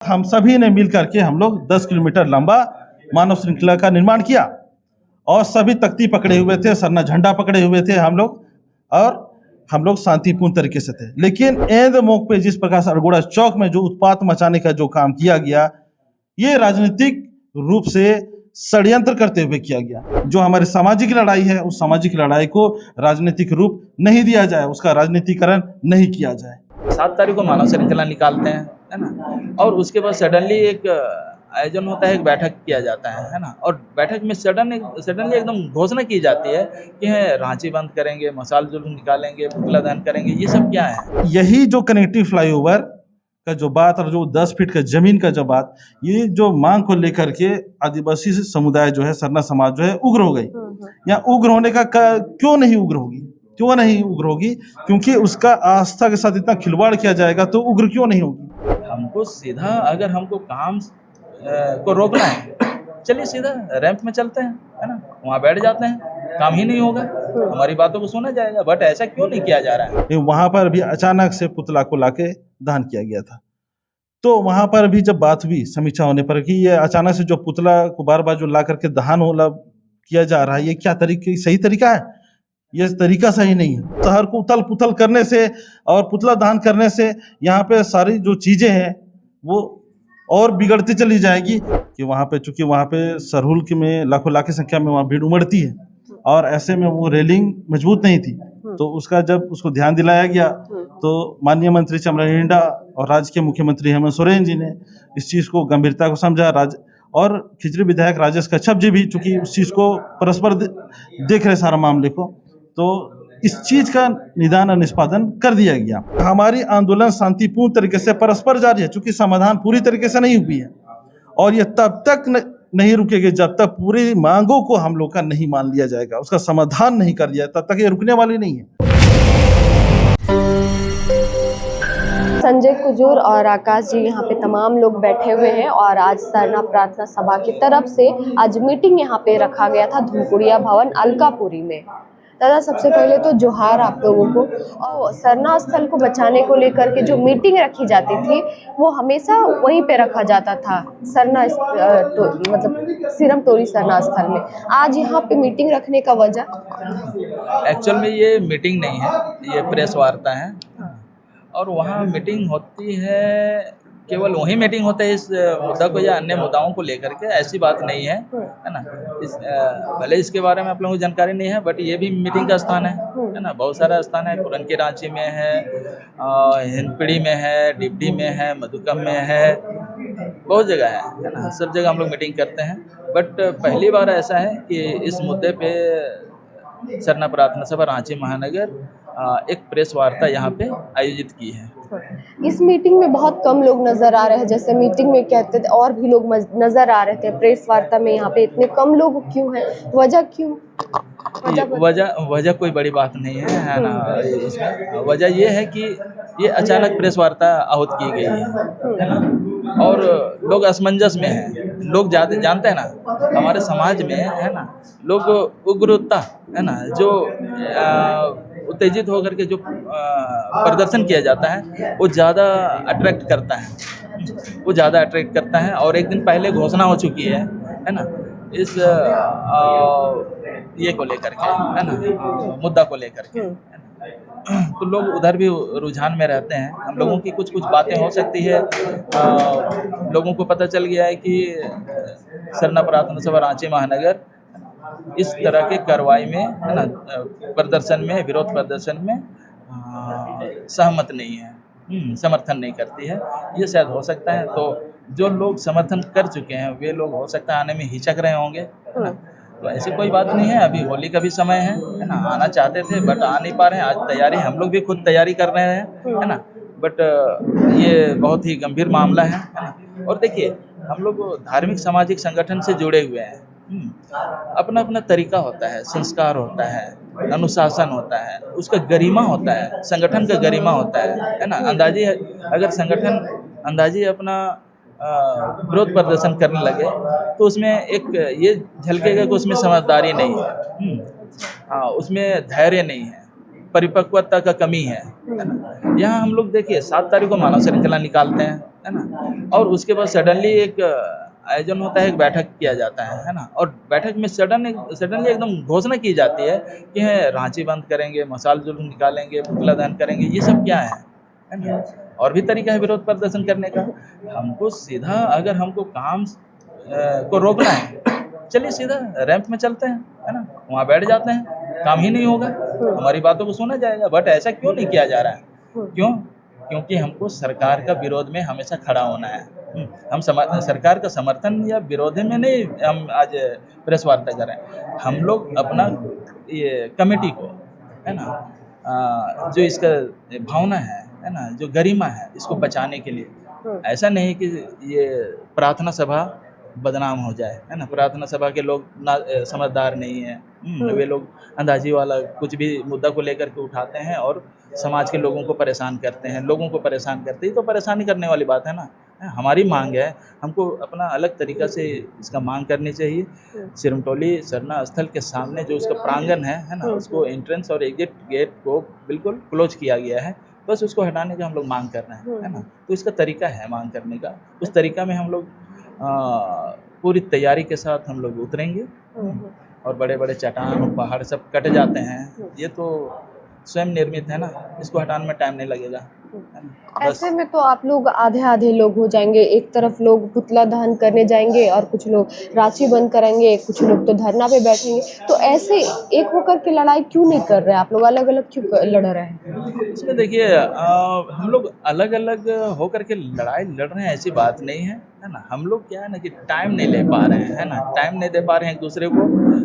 हम सभी ने मिल करके हम लोग 10 किलोमीटर लंबा मानव श्रृंखला का निर्माण किया और सभी तख्ती पकड़े हुए थे, सरना झंडा पकड़े हुए थे हम लोग, और हम लोग शांतिपूर्ण तरीके से थे। लेकिन एंड मौके पे जिस प्रकार से अरगोड़ा चौक में जो उत्पात मचाने का जो काम किया गया, ये राजनीतिक रूप से षड्यंत्र करते हुए किया गया। जो हमारी सामाजिक लड़ाई है, उस सामाजिक लड़ाई को राजनीतिक रूप नहीं दिया जाए, उसका राजनीतिकरण नहीं किया जाए। 7 तारीख को मानव श्रृंखला निकालते हैं, है ना, और उसके बाद सडनली एक आयोजन होता है, एक बैठक किया जाता है ना, और बैठक में सडनली एकदम घोषणा की जाती है कि रांची बंद करेंगे, मसाल जुलूस निकालेंगे, पुतला दहन करेंगे। ये सब क्या है? यही जो कनेक्टिव फ्लाईओवर का जो बात और जो 10 फीट का जमीन का जो बात, ये जो मांग को लेकर के आदिवासी समुदाय जो है, सरना समाज जो है उग्र हो गई। या उग्र होने का क्यों नहीं उग्र होगी? क्यों नहीं उग्र होगी? क्योंकि उसका आस्था के साथ इतना खिलवाड़ किया जाएगा तो उग्र क्यों नहीं होगी? हमको सीधा, अगर हमको काम को रोकना है, चलिए सीधा रैंप में चलते हैं, है ना, वहाँ बैठ जाते हैं, काम ही नहीं होगा, हमारी बातों को सुना जाएगा। बट ऐसा क्यों नहीं किया जा रहा है? वहाँ पर भी अचानक से पुतला को लाके दहन किया गया था। तो वहाँ पर भी जब बात हुई समीक्षा होने पर कि ये अचानक से जो पुतला को बार बार जो ला करके दहन किया जा रहा है, ये क्या सही तरीका है? ये तरीका सही नहीं है। शहर को उथल पुथल करने से और पुतला दहन करने से यहाँ पे सारी जो चीज़ें हैं वो और बिगड़ती चली जाएगी। कि वहाँ पे चूँकि वहाँ पे सरहुल में लाखों लाख की संख्या में वहाँ भीड़ उमड़ती है और ऐसे में वो रेलिंग मजबूत नहीं थी, तो उसका जब उसको ध्यान दिलाया गया तो माननीय मंत्री चमराइंडा और राज्य के मुख्यमंत्री हेमंत सोरेन जी ने इस चीज़ को गंभीरता को समझा। और खिचड़ी विधायक राजेश कच्छप जी भी चूँकि उस चीज़ को परस्पर देख रहे सारा मामले को, तो इस चीज़ का निदान और निष्पादन कर दिया गया। हमारी आंदोलन शांतिपूर्ण तरीके से परस्पर जारी है, चूँकि समाधान पूरी तरीके से नहीं हुई है और ये तब तक नहीं रुकेगी जब तक पूरी मांगों को हम लोग का नहीं मान लिया जाएगा, उसका समाधान नहीं कर दिया तब तक ये रुकने वाली नहीं है। संजय कुजूर और आकाश जी यहाँ पे तमाम लोग बैठे हुए हैं और आज सरना प्रार्थना सभा की तरफ से आज मीटिंग यहाँ पे रखा गया था धुमकुड़िया भवन अलकापुरी में। दादा, सबसे पहले तो जोहार आप लोगों को। और सरना स्थल को बचाने को लेकर के जो मीटिंग रखी जाती थी वो हमेशा वहीं पे रखा जाता था, सरना मतलब सिरम टोरी सरना स्थल में। आज यहाँ पे मीटिंग रखने का वजह? एक्चुअल में ये मीटिंग नहीं है, ये प्रेस वार्ता है, और वहाँ मीटिंग होती है, केवल वही मीटिंग होता है इस मुद्दा को या अन्य मुद्दाओं को लेकर के, ऐसी बात नहीं है, है ना। भले इसके बारे में आप लोगों को जानकारी नहीं है, बट ये भी मीटिंग का स्थान है ना। बहुत सारा स्थान है, पुरनकी रांची में है, हिंदपीढ़ी में है, डिबडी में है, मधुकम में है, बहुत जगह है ना। सब जगह हम लोग मीटिंग करते हैं, बट पहली बार ऐसा है कि इस मुद्दे पे सरना प्रार्थना सभा रांची महानगर एक प्रेस वार्ता यहाँ पे आयोजित की है। इस मीटिंग में बहुत कम लोग नजर आ रहे हैं, जैसे मीटिंग में कहते थे और भी लोग नजर आ रहे थे, प्रेस वार्ता में यहाँ पे इतने कम लोग क्यों हैं? वजह क्यों? वजह कोई बड़ी बात नहीं है ना। इसमें वजह ये है कि ये अचानक प्रेस वार्ता आहूत की गई है ना, और लोग असमंजस में हैं। लोग जानते हैं ना, हमारे समाज में है ना, लोग उग्रता है ना, जो उत्तेजित होकर के जो प्रदर्शन किया जाता है वो ज़्यादा अट्रैक्ट करता है, और एक दिन पहले घोषणा हो चुकी है ना, इस ये को लेकर के, है ना, मुद्दा को लेकर के, तो लोग उधर भी रुझान में रहते हैं। हम लोगों की कुछ बातें हो सकती है, लोगों को पता चल गया है कि सरना प्रार्थना सभा रांची महानगर इस तरह के कार्रवाई में, है ना, प्रदर्शन में, विरोध प्रदर्शन में सहमत नहीं है, समर्थन नहीं करती है। ये शायद हो सकता है। तो जो लोग समर्थन कर चुके हैं वे लोग हो सकता है आने में हिचक रहे होंगे, है ना। तो ऐसी कोई बात नहीं है, अभी होली का भी समय है ना, आना चाहते थे बट आ नहीं पा रहे हैं। आज तैयारी, हम लोग भी खुद तैयारी कर रहे हैं, है ना, बट ये बहुत ही गंभीर मामला है ना। और देखिए, हम लोग धार्मिक सामाजिक संगठन से जुड़े हुए हैं, अपना अपना तरीका होता है, संस्कार होता है, अनुशासन होता है, उसका गरिमा होता है, संगठन का गरिमा होता है ना। अगर संगठन अंदाजी अपना विरोध प्रदर्शन करने लगे तो उसमें एक ये झलकेगा कि उसमें समझदारी नहीं है, हाँ, उसमें धैर्य नहीं है, परिपक्वता का कमी है ना। यहाँ हम लोग देखिए 7 तारीख को मानव श्रृंखला निकालते हैं, है ना। और उसके बाद सडनली एक आयोजन होता है, एक बैठक किया जाता है ना। और बैठक में सडनली एकदम घोषणा की जाती है कि रांची बंद करेंगे, मशाल जुलूस निकालेंगे, पुतला दहन करेंगे। ये सब क्या है ना। और भी तरीका है विरोध प्रदर्शन करने का। हमको सीधा अगर हमको काम को रोकना है, चलिए सीधा रैंप में चलते हैं, है ना, वहाँ बैठ जाते हैं, काम ही नहीं होगा, हमारी बातों को सुना जाएगा। बट ऐसा क्यों नहीं किया जा रहा है? क्यों? क्योंकि हमको सरकार का विरोध में हमेशा खड़ा होना है। हम सरकार का समर्थन या विरोध में नहीं हम आज प्रेस वार्ता कर रहे हैं। हम लोग अपना ये कमेटी को, है ना, जो इसका भावना है ना, जो गरिमा है, इसको बचाने के लिए। ऐसा नहीं कि ये प्रार्थना सभा बदनाम हो जाए, है ना। प्रार्थना सभा के लोग ना समझदार नहीं है। वे लोग अंदाजी वाला कुछ भी मुद्दा को लेकर के उठाते हैं और समाज के लोगों को परेशान करते हैं, लोगों को परेशान करते हैं। तो परेशानी करने वाली बात है ना। हमारी मांग है, हमको अपना अलग तरीका से इसका मांग करनी चाहिए। सिरमटोली सरना स्थल के सामने जो उसका प्रांगण है ना, उसको एंट्रेंस और एग्जिट गेट को बिल्कुल क्लोज किया गया है। बस उसको हटाने का हम लोग मांग कर रहे हैं, है ना। तो इसका तरीका है मांग करने का। उस तरीका में हम लोग पूरी तैयारी के साथ हम लोग उतरेंगे और बड़े बड़े चट्टान और पहाड़ सब कट जाते हैं। ये तो स्वयं निर्मित है ना, इसको हटाने में टाइम नहीं लगेगा, है ना। ऐसे में तो आप लोग आधे आधे लोग हो जाएंगे। एक तरफ लोग पुतला दहन करने जाएंगे और कुछ लोग रांची बंद करेंगे, कुछ लोग तो धरना पे बैठेंगे। तो ऐसे एक होकर के लड़ाई क्यों नहीं कर रहे? आप लोग अलग अलग क्यों लड़ रहे हैं? इसमें देखिए, हम लोग अलग अलग होकर के लड़ाई लड़ रहे हैं ऐसी बात नहीं है ना। हम लोग क्या है ना कि टाइम नहीं ले पा रहे हैं, है ना। टाइम नहीं दे पा रहे हैं एक दूसरे को,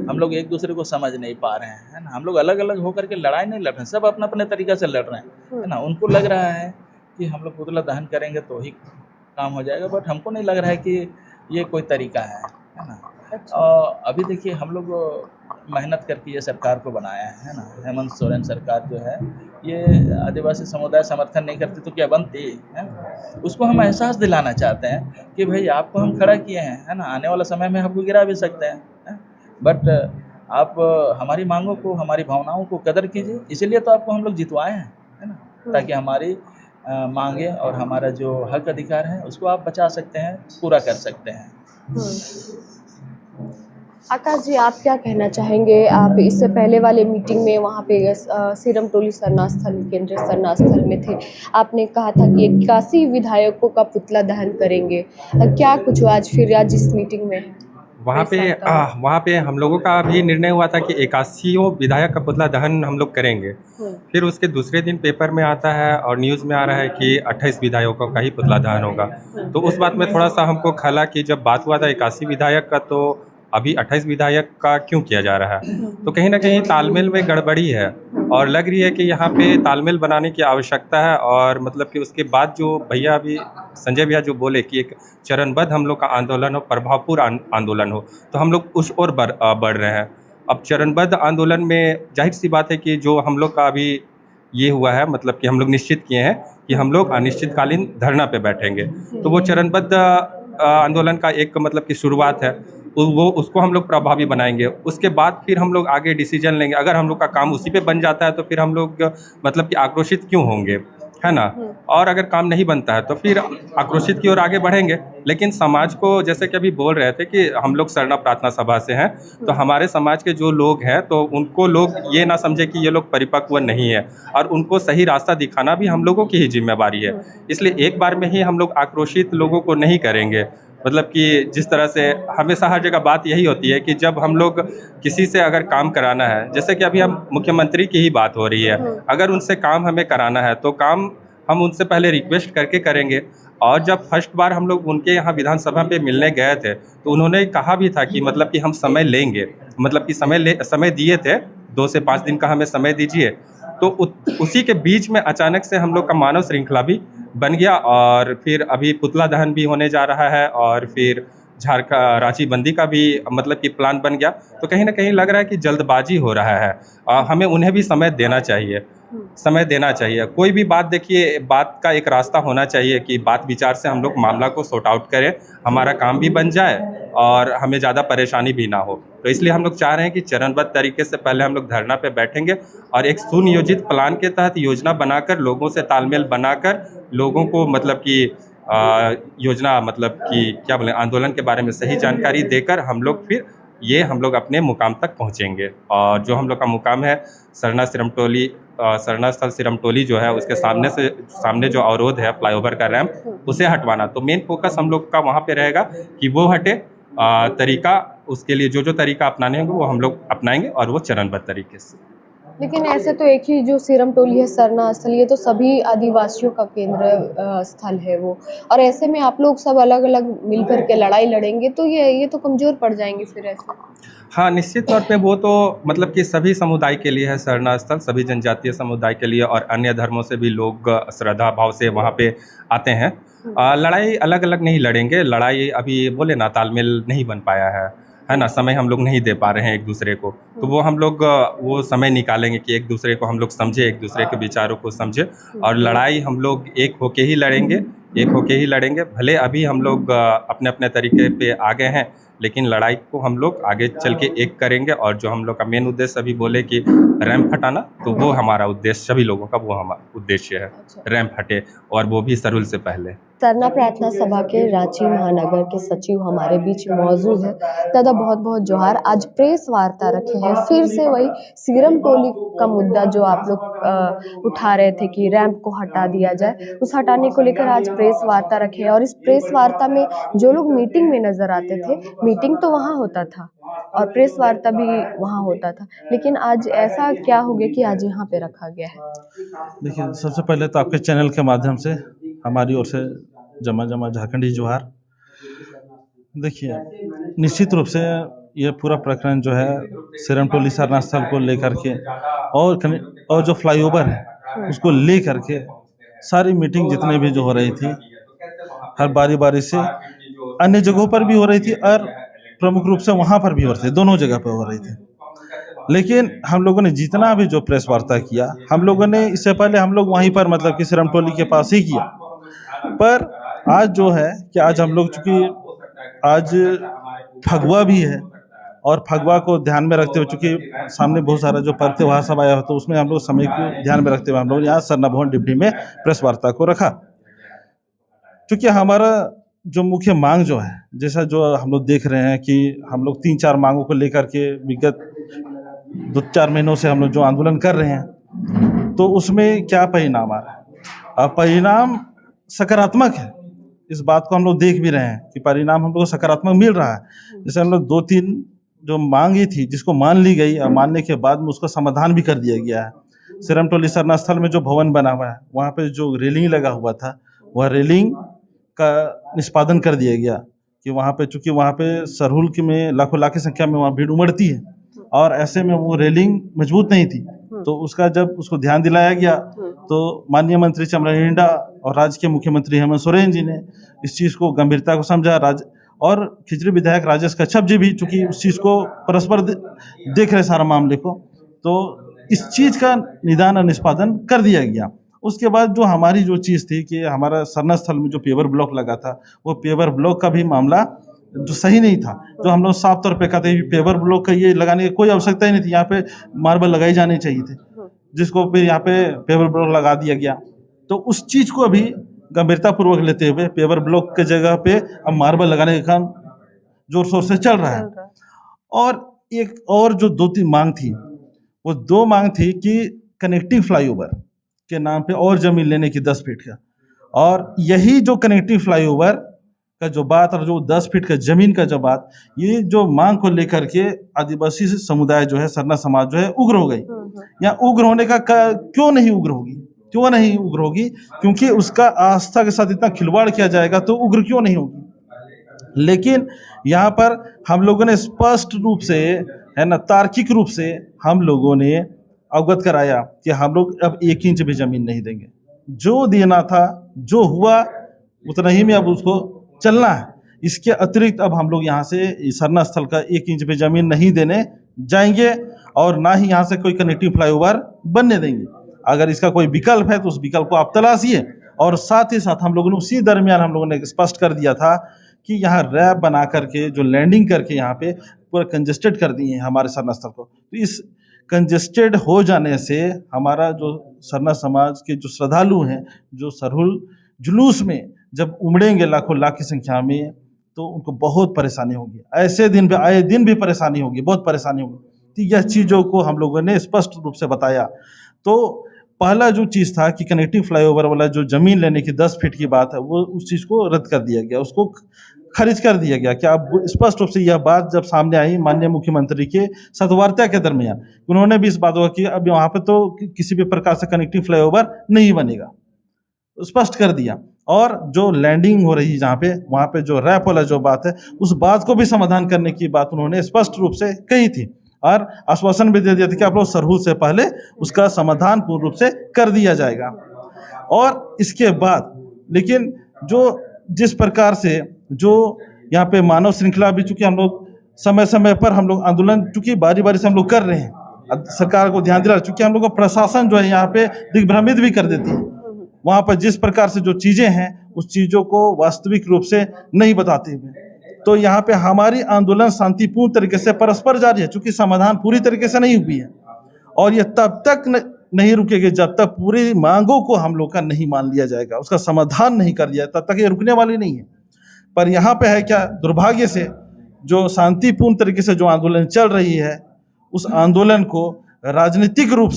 हम लोग एक दूसरे को समझ नहीं पा रहे हैं, है ना। हम लोग अलग अलग होकर के लड़ाई नहीं लड़ रहे हैं, सब अपना अपने तरीका से लड़ रहे हैं, है ना। उनको लग रहा है कि हम लोग पुतला दहन करेंगे तो ही काम हो जाएगा, बट हमको नहीं लग रहा है कि ये कोई तरीका है ना। और अभी देखिए, हम लोग मेहनत करके ये सरकार को बनाया है ना। हेमंत सोरेन सरकार जो है, ये आदिवासी समुदाय समर्थन नहीं करती तो क्या बनती है। उसको हम एहसास दिलाना चाहते हैं कि भाई आपको हम खड़ा किए हैं, है ना। आने वाला समय में आपको गिरा भी सकते हैं, बट आप हमारी मांगों को, हमारी भावनाओं को कदर कीजिए। इसीलिए तो आपको हम लोग जितवाए हैं, है ना, ताकि हमारी मांगे और हमारा जो हक अधिकार है उसको आप बचा सकते हैं, पूरा कर सकते हैं। आकाश जी, आप क्या कहना चाहेंगे? आप इससे पहले वाले मीटिंग में वहाँ पे सिरमटोली सरना स्थल, केंद्रीय सरना स्थल में थे। आपने कहा था कि 81 विधायकों का पुतला दहन करेंगे। क्या कुछ आज फिर आज इस मीटिंग में है? वहाँ पे हम लोगों का भी निर्णय हुआ था कि 81 विधायक का पुतला दहन हम लोग करेंगे। फिर उसके दूसरे दिन पेपर में आता है और न्यूज़ में आ रहा है कि 28 विधायकों का ही पुतला दहन होगा। तो उस बात में थोड़ा सा हमको खला कि जब बात हुआ था 81 विधायक का, तो अभी 28 विधायक का क्यों किया जा रहा है। तो कहीं ना कहीं तालमेल में गड़बड़ी है और लग रही है कि यहाँ पे तालमेल बनाने की आवश्यकता है। और मतलब कि उसके बाद जो भैया अभी संजय भैया जो बोले कि एक चरणबद्ध हम लोग का आंदोलन हो, प्रभावपूर्ण आंदोलन हो, तो हम लोग उस ओर बढ़ रहे हैं। अब चरणबद्ध आंदोलन में जाहिर सी बात है कि जो हम लोग का अभी ये हुआ है, मतलब कि हम लोग निश्चित किए हैं कि हम लोग अनिश्चितकालीन धरना पे बैठेंगे। तो वो चरणबद्ध आंदोलन का एक मतलब कि शुरुआत है, वो उसको हम लोग प्रभावी बनाएंगे। उसके बाद फिर हम लोग आगे डिसीजन लेंगे। अगर हम लोग का काम उसी पे बन जाता है तो फिर हम लोग मतलब कि आक्रोशित क्यों होंगे, है ना। और अगर काम नहीं बनता है तो फिर आक्रोशित की ओर आगे बढ़ेंगे। लेकिन समाज को, जैसे कि अभी बोल रहे थे कि हम लोग सरना प्रार्थना सभा से हैं, तो हमारे समाज के जो लोग हैं तो उनको लोग ये ना समझे कि ये लोग परिपक्व नहीं है, और उनको सही रास्ता दिखाना भी हम लोगों की ही जिम्मेवारी है। इसलिए एक बार में ही हम लोग आक्रोशित लोगों को नहीं करेंगे। मतलब कि जिस तरह से हमेशा हर जगह बात यही होती है कि जब हम लोग किसी से अगर काम कराना है, जैसे कि अभी हम मुख्यमंत्री की ही बात हो रही है, अगर उनसे काम हमें कराना है तो काम हम उनसे पहले रिक्वेस्ट करके करेंगे। और जब फर्स्ट बार हम लोग उनके यहाँ विधानसभा पे मिलने गए थे तो उन्होंने कहा भी था कि मतलब कि हम समय लेंगे, मतलब कि समय दिए थे, 2 से 5 दिन का हमें समय दीजिए। तो उसी के बीच में अचानक से हम लोग का मानव श्रृंखला भी बन गया और फिर अभी पुतला दहन भी होने जा रहा है और फिर रांची बंदी का भी मतलब कि प्लान बन गया। तो कहीं ना कहीं लग रहा है कि जल्दबाजी हो रहा है। हमें उन्हें भी समय देना चाहिए। कोई भी बात, देखिए, बात का एक रास्ता होना चाहिए कि बात विचार से हम लोग मामला को सॉर्ट आउट करें, हमारा काम भी बन जाए और हमें ज़्यादा परेशानी भी ना हो। तो इसलिए हम लोग चाह रहे हैं कि चरणबद्ध तरीके से पहले हम लोग धरना पे बैठेंगे और एक सुनियोजित प्लान के तहत योजना बनाकर, लोगों से तालमेल बनाकर, लोगों को मतलब कि योजना मतलब कि क्या बोले आंदोलन के बारे में सही जानकारी देकर हम लोग अपने मुकाम तक पहुंचेंगे। और जो हम लोग का मुकाम है सरना स्थल सिरमटोली जो है उसके सामने जो अवरोध है फ्लाईओवर का रैंप उसे हटवाना। तो मेन फोकस हम लोग का वहाँ पे रहेगा कि वो हटे। तरीका उसके लिए जो तरीका अपनाने होंगे वो हम लोग अपनाएंगे और वो चरणबद्ध तरीके से। लेकिन ऐसे तो एक ही जो सिरमटोली है, सरना स्थल, ये तो सभी आदिवासियों का केंद्र स्थल है वो, और ऐसे में आप लोग सब अलग अलग मिल करके लड़ाई लड़ेंगे तो ये तो कमज़ोर पड़ जाएंगे फिर ऐसे। हाँ, निश्चित तौर पे वो तो मतलब कि सभी समुदाय के लिए है सरना स्थल, सभी जनजातीय समुदाय के लिए और अन्य धर्मों से भी लोग श्रद्धा भाव से वहाँ पे आते हैं। लड़ाई अलग अलग नहीं लड़ेंगे, लड़ाई अभी बोले ना तालमेल नहीं बन पाया है ना, समय हम लोग नहीं दे पा रहे हैं एक दूसरे को, तो वो हम लोग वो समय निकालेंगे कि एक दूसरे को हम लोग समझे, एक दूसरे के विचारों को समझे और लड़ाई हम लोग एक होके ही लड़ेंगे। भले अभी हम लोग अपने अपने तरीके पे आगे हैं, लेकिन लड़ाई को हम लोग आगे चल के एक करेंगे। और जो हम लोग का मेन उद्देश्य अभी बोले कि रैंप हटाना, तो वो हमारा उद्देश्य, सभी लोगों का वो हमारा उद्देश्य है, रैंप हटे और वो भी सरुल से पहले। सरना प्रार्थना सभा के रांची महानगर के सचिव हमारे बीच मौजूद है। दादा बहुत बहुत जोहार। आज प्रेस वार्ता रखे हैं, फिर से वही सिरमटोली का मुद्दा जो आप लोग उठा रहे थे कि रैंप को हटा दिया जाए, उस हटाने को लेकर आज प्रेस वार्ता रखे हैं। और इस प्रेस वार्ता में जो लोग मीटिंग में नजर आते थे, मीटिंग तो वहाँ होता था और प्रेस वार्ता भी वहाँ होता था, लेकिन आज ऐसा क्या हो गया कि आज यहाँ पे रखा गया है? देखिए, सबसे पहले तो आपके चैनल के माध्यम से हमारी ओर से जमा झारखंडी जोहार। देखिए, निश्चित रूप से ये पूरा प्रकरण जो है सिरमटोली सरना स्थल को लेकर के और जो फ्लाईओवर है उसको लेकर के सारी मीटिंग जितने भी जो हो रही थी, हर बारी से अन्य जगहों पर भी हो रही थी और प्रमुख रूप से वहाँ पर भी हो रही थी, दोनों जगह पर हो रही थी। लेकिन हम लोगों ने जितना भी जो प्रेस वार्ता किया, हम लोगों ने इससे पहले हम लोग वहीं पर मतलब कि सिरमटोली के पास ही किया। पर आज जो है कि आज हम लोग चूँकि आज फगुआ भी है और फगुआ को ध्यान में रखते हुए, चूँकि सामने बहुत सारा जो पर्व त्योहार सब आया हो, तो उसमें हम लोग समय को ध्यान में रखते हुए हम लोग यहाँ सरना भवन डिप्टी में प्रेस वार्ता को रखा। चूँकि हमारा जो मुख्य मांग जो है, जैसा जो हम लोग देख रहे हैं कि हम लोग 3-4 मांगों को लेकर के विगत 2-4 महीनों से हम लोग जो आंदोलन कर रहे हैं, तो उसमें क्या परिणाम आ रहा है? परिणाम सकारात्मक है। इस बात को हम लोग देख भी रहे हैं कि परिणाम हम लोग को सकारात्मक मिल रहा है। जैसे हम लोग 2-3 जो मांगी थी जिसको मान ली गई और मानने के बाद में उसका समाधान भी कर दिया गया है। सिरमटोली सरना स्थल में जो भवन बना हुआ है, वहाँ पे जो रेलिंग लगा हुआ था, वह रेलिंग का निष्पादन कर दिया गया कि वहाँ पे, चूँकि वहाँ पे सरहुल में लाखों लाख की संख्या में वहाँ भीड़ उमड़ती है और ऐसे में वो रेलिंग मजबूत नहीं थी, तो उसका जब उसको ध्यान दिलाया गया तो माननीय मंत्री चमराइंडा और राज्य के मुख्यमंत्री हेमंत सोरेन जी ने इस चीज़ को गंभीरता को समझा। और खिचड़ी विधायक राजेश कच्छप जी भी चूँकि उस चीज़ को परस्पर देख रहे सारा मामले को, तो इस चीज़ का निदान और निष्पादन कर दिया गया। उसके बाद जो हमारी जो चीज़ थी कि हमारा सरना स्थल में जो पेवर ब्लॉक लगा था, वो पेवर ब्लॉक का भी मामला जो सही नहीं था, जो हम लोग साफ तौर पे कहते हैं पेवर ब्लॉक का ये लगाने की कोई आवश्यकता ही नहीं थी, यहाँ पे मार्बल लगाई जानी चाहिए थे, जिसको फिर यहाँ पे पेवर ब्लॉक लगा दिया गया। तो उस चीज़ को भी गंभीरतापूर्वक लेते हुए पेवर ब्लॉक के जगह पे अब मार्बल लगाने का काम जोर शोर से चल रहा है। और एक और जो 2-3 मांग थी, वो 2 मांग थी कि कनेक्टिंग फ्लाईओवर के नाम पे और जमीन लेने की 10 फीट का, और यही जो कनेक्टिंग फ्लाईओवर का जो बात और जो 10 फीट का जमीन का जो बात, ये जो मांग को लेकर के आदिवासी समुदाय जो है, सरना समाज जो है उग्र हो गई। या उग्र होने का क्यों नहीं उग्र होगी? क्योंकि उसका आस्था के साथ इतना खिलवाड़ किया जाएगा तो उग्र क्यों नहीं होगी। लेकिन यहाँ पर हम लोगों ने स्पष्ट रूप से, है ना, तार्किक रूप से हम लोगों ने अवगत कराया कि हम लोग अब 1 इंच भी जमीन नहीं देंगे। जो देना था, जो हुआ उतना ही में अब उसको चलना है। इसके अतिरिक्त अब हम लोग यहाँ से सरना स्थल का 1 इंच भी जमीन नहीं देने जाएंगे और ना ही यहाँ से कोई कनेक्टिंग फ्लाईओवर बनने देंगे। अगर इसका कोई विकल्प है तो उस विकल्प को आप तलाशिए। और साथ ही साथ हम लोगों ने उसी दरमियान हम लोगों ने स्पष्ट कर दिया था कि यहाँ रैप बना करके जो लैंडिंग करके यहाँ पे पूरा कंजेस्टेड कर दिए हैं हमारे सरना स्थल को। तो इस कंजेस्टेड हो जाने से हमारा जो सरना समाज के जो श्रद्धालु हैं, जो सरहुल जुलूस में जब उमड़ेंगे लाखों लाख की संख्या में, तो उनको बहुत परेशानी होगी। ऐसे दिन भी, आए दिन भी परेशानी होगी, बहुत परेशानी होगी। तो यह चीज़ों को हम लोगों ने स्पष्ट रूप से बताया। तो पहला जो चीज़ था कि कनेक्टिंग फ्लाईओवर वाला जो ज़मीन लेने की 10 फीट की बात है, वो उस चीज़ को रद्द कर दिया गया, उसको खारिज कर दिया गया। कि अब स्पष्ट रूप से यह बात जब सामने आई माननीय मुख्यमंत्री के सदवार्ता के दरमियान, उन्होंने भी इस बात को कि अब वहाँ पे तो किसी भी प्रकार से कनेक्टिंग फ्लाईओवर नहीं बनेगा, स्पष्ट कर दिया। और जो लैंडिंग हो रही जहाँ पे, वहाँ पे जो रैप वाला जो बात है, उस बात को भी समाधान करने की बात उन्होंने स्पष्ट रूप से कही थी और आश्वासन भी दे दिया था कि आप लोग सरहूल से पहले उसका समाधान पूर्ण रूप से कर दिया जाएगा। और इसके बाद लेकिन जो जिस प्रकार से जो यहाँ पे मानव श्रृंखला भी, चूंकि हम लोग समय समय पर हम लोग आंदोलन चूंकि बारी बारी से हम लोग कर रहे हैं, सरकार को ध्यान दिला, चूंकि हम लोग का प्रशासन जो है यहाँ पे दिग्भ्रमित भी कर देती है। वहाँ पर जिस प्रकार से जो चीज़ें हैं उस चीज़ों को वास्तविक रूप से नहीं बताते हुए, तो यहाँ पे हमारी आंदोलन शांतिपूर्ण तरीके से परस्पर जारी है, चूंकि समाधान पूरी तरीके से नहीं हुई है। और ये तब तक नहीं रुकेगी जब तक पूरी मांगों को हम लोग का नहीं मान लिया जाएगा, उसका समाधान नहीं कर दिया, तब तक ये रुकने वाली नहीं है। पर यहाँ पे है क्या, दुर्भाग्य से जो शांतिपूर्ण तरीके से जो आंदोलन चल रही है, उस आंदोलन को राजनीतिक रूप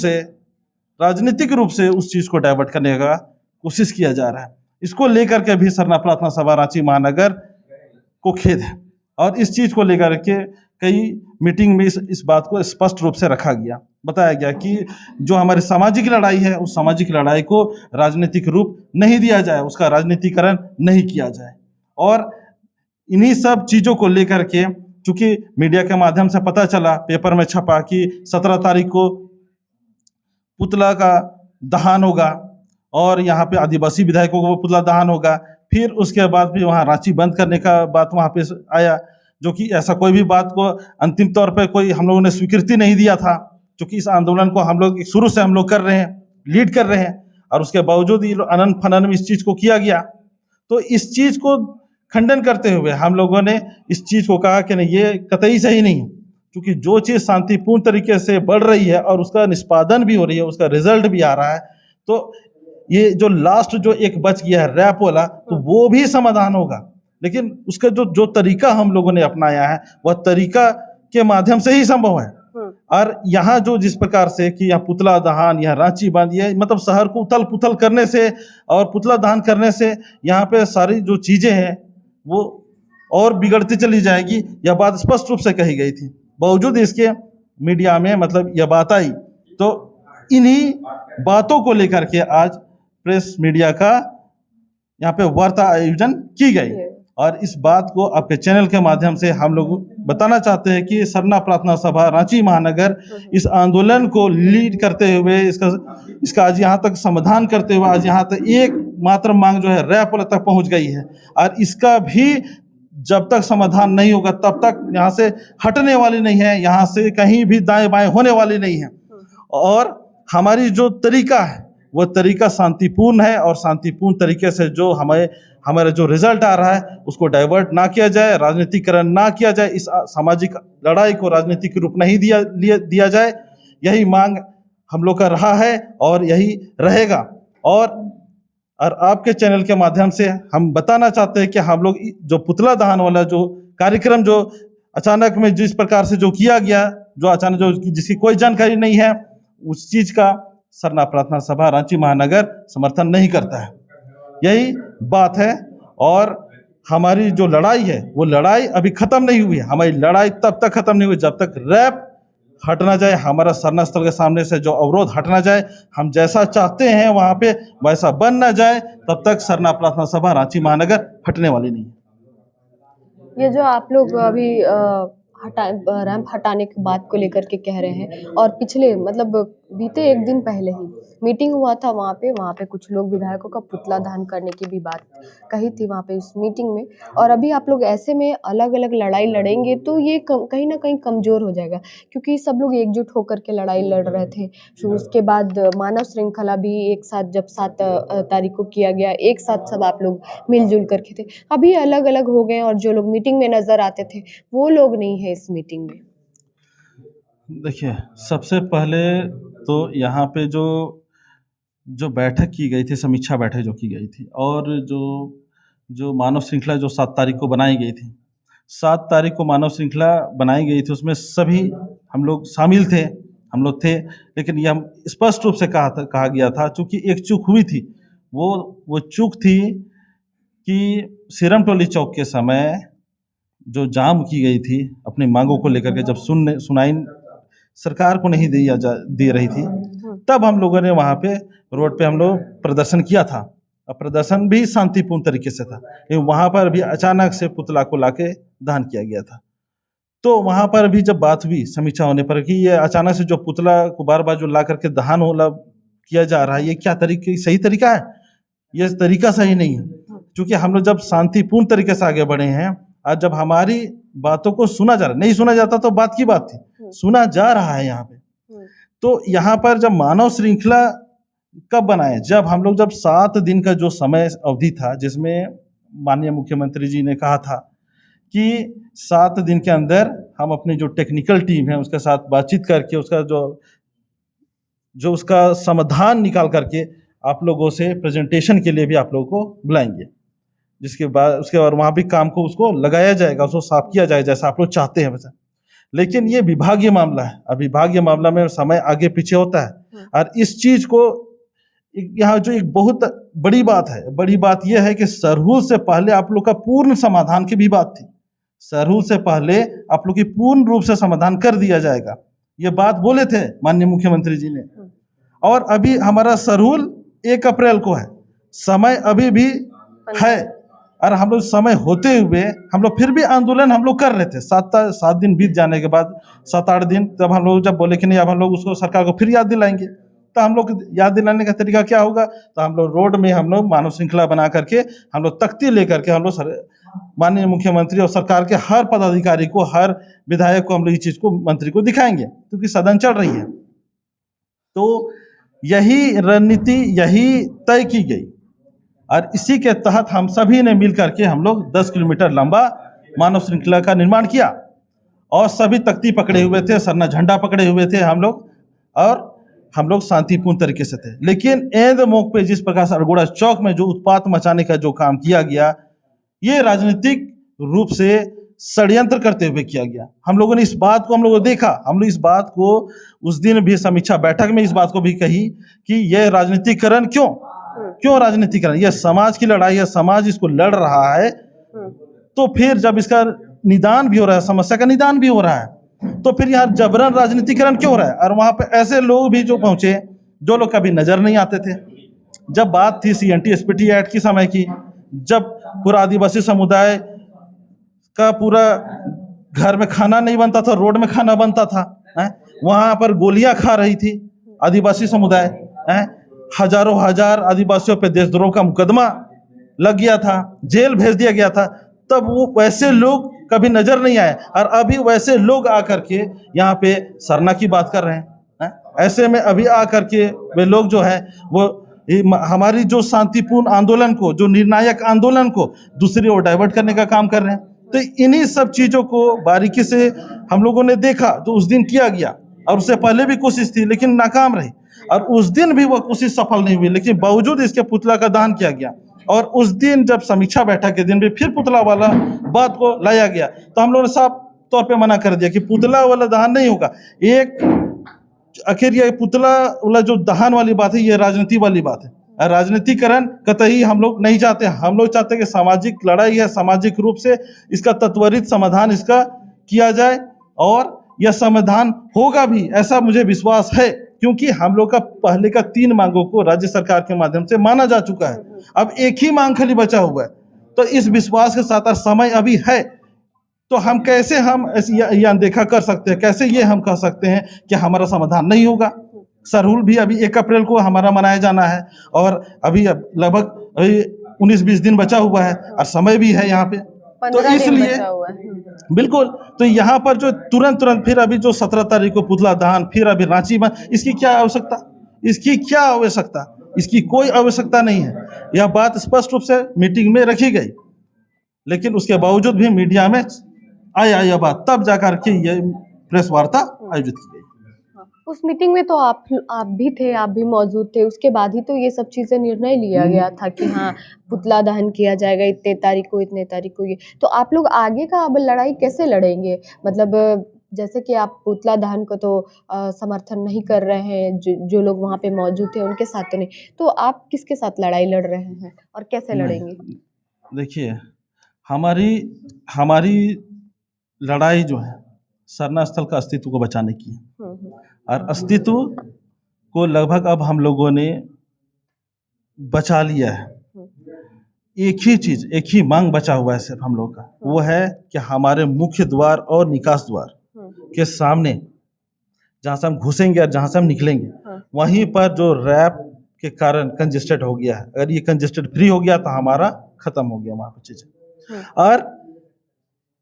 से उस चीज़ को डाइवर्ट करने का कोशिश किया जा रहा है। इसको लेकर के भी सरना प्रार्थना सभा रांची महानगर को खेद है। और इस चीज़ को लेकर के कई मीटिंग में इस बात को स्पष्ट रूप से रखा गया, बताया गया कि जो हमारी सामाजिक लड़ाई है, उस सामाजिक लड़ाई को राजनीतिक रूप नहीं दिया जाए, उसका राजनीतिकरण नहीं किया जाए। और इन्हीं सब चीज़ों को लेकर के, चूँकि मीडिया के माध्यम से पता चला, पेपर में छपा कि 17 तारीख को पुतला का दहन होगा और यहाँ पे आदिवासी विधायकों को पुतला दहन होगा। फिर उसके बाद भी वहाँ रांची बंद करने का बात वहाँ पे आया, जो कि ऐसा कोई भी बात को अंतिम तौर पे कोई हम लोगों ने स्वीकृति नहीं दिया था, क्योंकि इस आंदोलन को हम लोग शुरू से हम लोग कर रहे हैं, लीड कर रहे हैं, और उसके बावजूद ये अनन फनन में इस चीज़ को किया गया। तो इस चीज़ को खंडन करते हुए हम लोगों ने इस चीज़ को कहा कि नहीं, ये कतई सही नहीं है, क्योंकि जो चीज़ शांतिपूर्ण तरीके से बढ़ रही है और उसका निष्पादन भी हो रही है, उसका रिजल्ट भी आ रहा है, तो ये जो लास्ट जो एक बच गया है रैप वाला, तो वो भी समाधान होगा। लेकिन उसका जो तरीका हम लोगों ने अपनाया है, वह तरीका के माध्यम से ही संभव है। और यहाँ जो जिस प्रकार से कि यहाँ पुतला दहन, यहाँ रांची बंद, ये मतलब शहर को उथल पुथल करने से और पुतला दहन करने से यहाँ पे सारी जो चीज़ें हैं वो और बिगड़ती चली जाएगी, यह बात स्पष्ट रूप से कही गई थी। बावजूद इसके मीडिया में मतलब यह बात आई, तो इन्हीं बातों को लेकर के आज प्रेस मीडिया का यहाँ पे वार्ता आयोजन की गई। और इस बात को आपके चैनल के माध्यम से हम लोग बताना चाहते हैं कि सरना प्रार्थना सभा रांची महानगर इस आंदोलन को लीड करते हुए, इसका आज यहाँ तक समाधान करते हुए, आज यहाँ तक एक मात्र मांग जो है रैप वाले तक पहुँच गई है। और इसका भी जब तक समाधान नहीं होगा तब तक यहाँ से हटने वाली नहीं है, यहाँ से कहीं भी दाएं बाएं होने वाली नहीं है। और हमारी जो तरीका है वह तरीका शांतिपूर्ण है, और शांतिपूर्ण तरीके से जो हमारा जो रिजल्ट आ रहा है उसको डाइवर्ट ना किया जाए, राजनीतिकरण ना किया जाए, इस सामाजिक लड़ाई को राजनीतिक रूप नहीं दिया जाए। यही मांग हम लोग का रहा है और यही रहेगा। और आपके चैनल के माध्यम से हम बताना चाहते हैं कि हम लोग जो पुतला दहन वाला जो कार्यक्रम जो अचानक में जिस प्रकार से जो किया गया, जो अचानक जो जिसकी कोई जानकारी नहीं है, उस चीज़ का सरना प्रार्थना सभा रांची महानगर समर्थन नहीं करता है। यही बात है। और हमारी जो लड़ाई है वो लड़ाई अभी ख़त्म नहीं हुई है। हमारी लड़ाई तब तक ख़त्म नहीं हुई जब तक रैप हटना जाए, हमारा सरना स्थल के सामने से जो अवरोध हटना जाए, हम जैसा चाहते हैं वहाँ पे वैसा बन ना जाए, तब तक सरना प्रार्थना सभा रांची महानगर हटने वाली नहीं है। ये जो आप लोग अभी रैंप हटाने की बात को लेकर के कह रहे हैं, और पिछले मतलब बीते एक दिन पहले ही मीटिंग हुआ था वहाँ पे कुछ लोग विधायकों का पुतला दहन करने की भी बात कही थी वहाँ पे उस मीटिंग में। और अभी आप लोग ऐसे में अलग अलग लड़ाई लड़ेंगे तो ये कहीं ना कहीं कमज़ोर हो जाएगा, क्योंकि सब लोग एकजुट होकर के लड़ाई लड़ रहे थे। फिर उसके बाद मानव श्रृंखला भी एक साथ जब 7 तारीख को किया गया, एक साथ सब आप लोग मिलजुल करके थे। अभी अलग अलग हो गए और जो लोग मीटिंग में नज़र आते थे वो लोग नहीं है इस मीटिंग में। देखिए, सबसे पहले तो यहाँ पे जो बैठक की गई थी, समीक्षा बैठक जो की गई थी, और जो जो मानव श्रृंखला जो 7 तारीख को बनाई गई थी, 7 तारीख को मानव श्रृंखला बनाई गई थी, उसमें सभी हम लोग शामिल थे, हम लोग थे। लेकिन यह स्पष्ट रूप से कहा गया था, चूँकि एक चूक हुई थी, वो चूक थी कि सिरम टोली चौक के समय जो जाम की गई थी अपनी मांगों को लेकर के, जब सुनाई सरकार को नहीं दे रही थी, तब हम लोगों ने वहाँ पे रोड पे हम लोग प्रदर्शन किया था। और प्रदर्शन भी शांतिपूर्ण तरीके से था, लेकिन वहाँ पर भी अचानक से पुतला को लाके दहन किया गया था। तो वहाँ पर भी जब बात हुई समीक्षा होने पर कि ये अचानक से जो पुतला को बार बार जो ला करके दहन किया जा रहा है, ये क्या सही तरीका है? ये तरीका सही नहीं है, क्योंकि हम लोग जब शांतिपूर्ण तरीके से आगे बढ़े हैं और जब हमारी बातों को सुना जा रहा, नहीं सुना जाता तो बात की बात थी, सुना जा रहा है यहाँ पे। तो यहाँ पर जब मानव श्रृंखला कब बनाए, जब हम लोग जब 7 दिन का जो समय अवधि था, जिसमें माननीय मुख्यमंत्री जी ने कहा था कि 7 दिन के अंदर हम अपनी जो टेक्निकल टीम है उसके साथ बातचीत करके उसका जो उसका समाधान निकाल करके आप लोगों से प्रेजेंटेशन के लिए भी आप लोगों को बुलाएंगे, जिसके बाद उसके बाद वहाँ भी काम को उसको लगाया जाएगा, उसको साफ किया जाएगा जैसा आप लोग चाहते हैं वैसा। लेकिन ये विभागीय मामला है, अब विभागीय मामला में समय आगे पीछे होता है। और इस चीज को यहाँ जो एक बहुत बड़ी बात है, बड़ी बात यह है कि सरहुल से पहले आप लोग का पूर्ण समाधान की भी बात थी। सरहुल से पहले आप लोग की पूर्ण रूप से समाधान कर दिया जाएगा, ये बात बोले थे माननीय मुख्यमंत्री जी ने। और अभी हमारा सरहुल 1 अप्रैल को है, समय अभी भी है, और हम लोग समय होते हुए हम लोग फिर भी आंदोलन हम लोग कर रहे थे। 7 दिन बीत जाने के बाद 7-8 दिन, तब हम लोग जब बोले कि नहीं अब हम लोग उसको सरकार को फिर याद दिलाएंगे, तो हम लोग याद दिलाने का तरीका क्या होगा, तो हम लोग रोड में हम लोग मानव श्रृंखला बना करके हम लोग तख्ती लेकर के हम लोग माननीय मुख्यमंत्री और सरकार के हर पदाधिकारी को, हर विधायक को हम लोग इस चीज को मंत्री को दिखाएंगे, क्योंकि सदन चल रही है। तो यही रणनीति यही तय की गई और इसी के तहत हम सभी ने मिल करके हम लोग 10 किलोमीटर लंबा मानव श्रृंखला का निर्माण किया और सभी तख्ती पकड़े हुए थे, सरना झंडा पकड़े हुए थे हम लोग, और हम लोग शांतिपूर्ण तरीके से थे। लेकिन एंड मौके पे जिस प्रकार से अरगोड़ा चौक में जो उत्पात मचाने का जो काम किया गया, ये राजनीतिक रूप से षड्यंत्र करते हुए किया गया। हम लोगों ने इस बात को हम लोगों ने देखा, हम लोग इस बात को उस दिन भी समीक्षा बैठक में इस बात को भी कही कि यह राजनीतिकरण क्यों राजनीतिकरण, यह समाज की लड़ाई है, समाज इसको लड़ रहा है। तो फिर जब इसका निदान भी हो रहा है, समस्या का निदान भी हो रहा है, तो फिर यहाँ जबरन राजनीतिकरण क्यों हो रहा है? और वहां पे ऐसे लोग भी जो पहुंचे जो लोग कभी नजर नहीं आते थे। जब बात थी CNT SPT एक्ट की समय की, जब पूरा आदिवासी समुदाय का पूरा घर में खाना नहीं बनता था, रोड में खाना बनता था, वहां पर गोलियां खा रही थी आदिवासी समुदाय, हजारों हजार आदिवासियों पे देशद्रोह का मुकदमा लग गया था, जेल भेज दिया गया था, तब वो वैसे लोग कभी नजर नहीं आए। और अभी वैसे लोग आकर के यहाँ पे सरना की बात कर रहे हैं। ऐसे में अभी आकर के वे लोग जो है वो हमारी जो शांतिपूर्ण आंदोलन को, जो निर्णायक आंदोलन को दूसरी ओर डाइवर्ट करने का काम कर रहे हैं। तो इन्हीं सब चीजों को बारीकी से हम लोगों ने देखा, जो उस दिन किया गया, और उससे पहले भी कोशिश थी लेकिन नाकाम रही, और उस दिन भी वह कोशिश सफल नहीं हुई, लेकिन बावजूद इसके पुतला का दहन किया गया। और उस दिन जब समीक्षा बैठक के दिन भी फिर पुतला वाला बात को लाया गया, तो हम लोगों ने साफ तौर पे मना कर दिया कि पुतला वाला दहन नहीं होगा। आखिर ये पुतला वाला जो दहन वाली बात है, ये राजनीति वाली बात है। राजनीतिकरण कतई हम लोग नहीं चाहते। हम लोग चाहते हैं कि सामाजिक लड़ाई है, सामाजिक रूप से इसका त्वरित समाधान इसका किया जाए, और यह समाधान होगा भी, ऐसा मुझे विश्वास है, क्योंकि हम लोग का पहले का 3 मांगों को राज्य सरकार के माध्यम से माना जा चुका है। अब एक ही मांग खाली बचा हुआ है। तो इस विश्वास के साथ समय अभी है, तो हम कैसे ये अनदेखा कर सकते हैं, कैसे ये हम कह सकते हैं कि हमारा समाधान नहीं होगा। सरहुल भी अभी 1 अप्रैल को हमारा मनाया जाना है, और अभी लगभग 19-20 दिन बचा हुआ है, और समय भी है यहाँ पे, तो इसलिए बिल्कुल। तो यहाँ पर जो तुरंत फिर अभी जो 17 तारीख को पुतला दहन, फिर अभी रांची में, इसकी क्या आवश्यकता, इसकी कोई आवश्यकता नहीं है। यह बात स्पष्ट रूप से मीटिंग में रखी गई, लेकिन उसके बावजूद भी मीडिया में आया यह बात, तब जाकर के यह प्रेस वार्ता आयोजित की गई। उस मीटिंग में तो आप भी थे, आप भी मौजूद थे। उसके बाद ही तो ये सब चीज़ें निर्णय लिया गया था कि हाँ, पुतला दहन किया जाएगा इतने तारीख को, इतने तारीख को ये। तो आप लोग आगे का अब लड़ाई कैसे लड़ेंगे? मतलब जैसे कि आप पुतला दहन को तो समर्थन नहीं कर रहे हैं, जो लोग वहाँ पे मौजूद थे उनके साथ तो नहीं। तो आप किसके साथ लड़ाई लड़ रहे हैं और कैसे लड़ेंगे? देखिए, हमारी हमारी लड़ाई जो है सरना स्थल का अस्तित्व को बचाने की है। और अस्तित्व को लगभग अब हम लोगों ने बचा लिया है। एक ही चीज़, एक ही मांग बचा हुआ है सिर्फ हम लोग का, वो है कि हमारे मुख्य द्वार और निकास द्वार के सामने जहाँ से हम घुसेंगे और जहाँ से हम निकलेंगे, वहीं पर जो रैप के कारण कंजेस्टेड हो गया है, अगर ये कंजेस्टेड फ्री हो गया तो हमारा खत्म हो गया वहाँ पर चीज़ें। और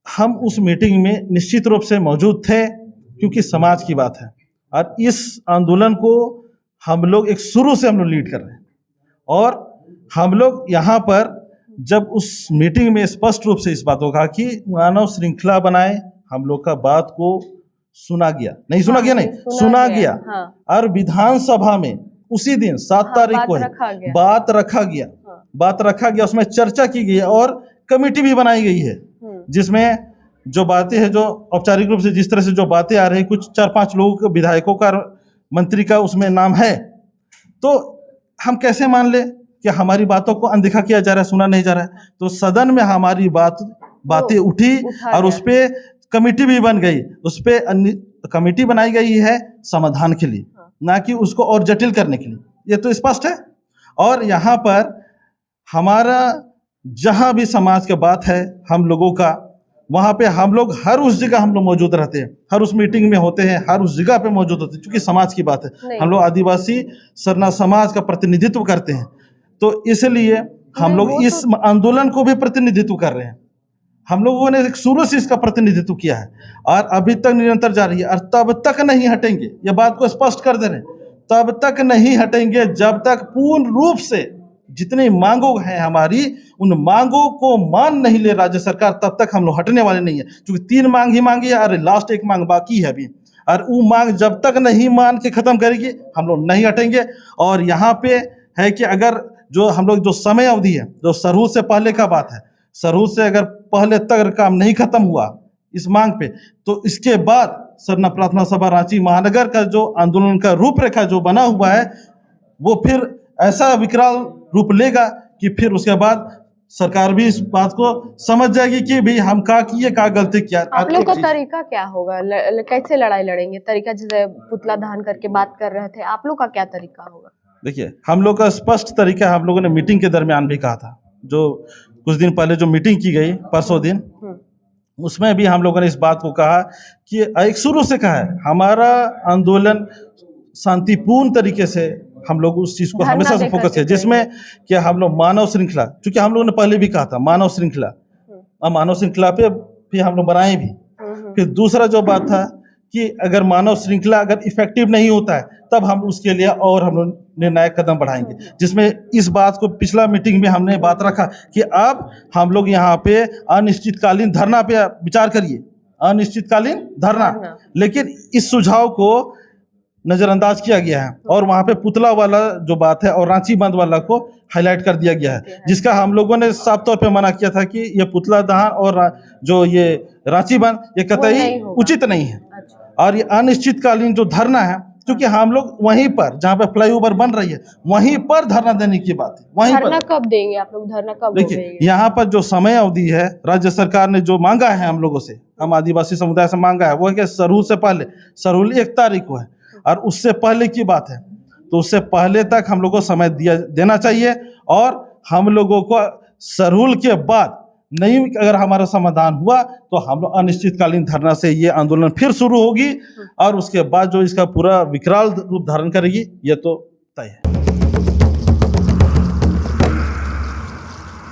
हम उस मीटिंग में निश्चित रूप से मौजूद थे क्योंकि समाज की बात है और इस आंदोलन को हम लोग एक शुरू से हम लोग लीड कर रहे हैं। और हम लोग यहाँ पर जब उस मीटिंग में स्पष्ट रूप से इस बात को कहा कि मानव श्रृंखला बनाए, हम लोग का बात को सुना गया, नहीं सुना गया, नहीं सुना गया। और विधानसभा में उसी दिन 7 तारीख को बात रखा गया, बात रखा गया, उसमें चर्चा की गई और कमेटी भी बनाई गई है, जिसमें जो बातें हैं, जो औपचारिक रूप से जिस तरह से जो बातें आ रही, कुछ 4-5 लोगों के विधायकों का, मंत्री का उसमें नाम है। तो हम कैसे मान ले कि हमारी बातों को अनदेखा किया जा रहा है, सुना नहीं जा रहा है? तो सदन में हमारी बातें उठी और उस पे कमेटी भी बन गई। उस पे कमेटी बनाई गई है समाधान के लिए, ना कि उसको और जटिल करने के लिए। ये तो स्पष्ट है। और यहाँ पर हमारा जहाँ भी समाज की बात है हम लोगों का, वहाँ पे हम लोग हर उस जगह हम लोग मौजूद रहते हैं, हर उस मीटिंग में होते हैं, हर उस जगह पे मौजूद होते हैं, क्योंकि समाज की बात है। हम लोग आदिवासी सरना समाज का प्रतिनिधित्व करते हैं, तो इसलिए हम लोग इस आंदोलन को भी प्रतिनिधित्व कर रहे हैं। हम लोगों ने शुरू से इसका प्रतिनिधित्व किया है और अभी तक निरंतर जारी है और तब तक नहीं हटेंगे। ये बात को स्पष्ट कर दे रहे हैं, तब तक नहीं हटेंगे जब तक पूर्ण रूप से जितनी मांगों हैं हमारी, उन मांगों को मान नहीं ले राज्य सरकार, तब तक हम लोग हटने वाले नहीं है। क्योंकि 3 मांग ही मांगी है और लास्ट एक मांग बाकी है अभी, और वो मांग जब तक नहीं मान के खत्म करेगी हम लोग नहीं हटेंगे। और यहाँ पे है कि अगर जो हम लोग जो समय अवधि है, जो सरहूद से पहले का बात है, सरहूद से अगर पहले तक काम नहीं खत्म हुआ इस मांग पे, तो इसके बाद सरना प्रार्थना सभा रांची महानगर का जो आंदोलन का रूपरेखा जो बना हुआ है, वो फिर ऐसा विकराल रूप लेगा कि फिर उसके बाद सरकार भी इस बात को समझ जाएगी कि भाई हम क्या किए, क्या गलती किया। आप लोग का तरीका क्या होगा? कैसे लड़ाई लड़ेंगे? तरीका जैसे पुतला दहन करके बात कर रहे थे, आप लोग का क्या तरीका होगा? देखिए, हम लोग का स्पष्ट तरीका हम लोगों ने मीटिंग के दरमियान भी कहा था, जो कुछ दिन पहले जो मीटिंग की गई परसों दिन, उसमें भी हम लोगों ने इस बात को कहा कि एक शुरू से कहा है हमारा आंदोलन शांतिपूर्ण तरीके से, हम लोग उस चीज़ को हमेशा से फोकस है, जिसमें कि हम लोग मानव श्रृंखला, क्योंकि हम लोगों ने पहले भी कहा था मानव श्रृंखला, और मानव श्रृंखला पे भी हम लोग बनाए भी। फिर दूसरा जो बात था कि अगर मानव श्रृंखला अगर इफेक्टिव नहीं होता है तब हम उसके लिए और हम लोग निर्णायक कदम बढ़ाएंगे, जिसमें इस बात को पिछला मीटिंग में हमने बात रखा कि अब हम लोग यहाँ पे अनिश्चितकालीन धरना पे विचार करिए, अनिश्चितकालीन धरना। लेकिन इस सुझाव को नज़रअंदाज किया गया है और वहाँ पे पुतला वाला जो बात है और रांची बंद वाला को हाईलाइट कर दिया गया है, जिसका हम लोगों ने साफ तौर पे मना किया था कि ये पुतला दहन और जो ये रांची बंद ये कतई उचित नहीं है। और ये अनिश्चितकालीन जो धरना है, क्योंकि हम लोग वहीं पर जहाँ पे फ्लाईओवर बन रही है वहीं पर धरना देने की बात है। वहीं धरना कब देंगे आप लोग? धरना कब? देखिए, यहाँ पर जो समय अवधि है राज्य सरकार ने जो मांगा है हम लोगों से, हम आदिवासी समुदाय से मांगा है, वो है कि सरहूद से पहले, सरहूद 1 तारीख को है और उससे पहले की बात है, तो उससे पहले तक हम लोगों को समय देना चाहिए। और हम लोगों को सरहूद के बाद नहीं अगर हमारा समाधान हुआ तो हम लोग अनिश्चितकालीन धरना से ये आंदोलन फिर शुरू होगी और उसके बाद जो इसका पूरा विकराल रूप धारण करेगी ये तो तय है।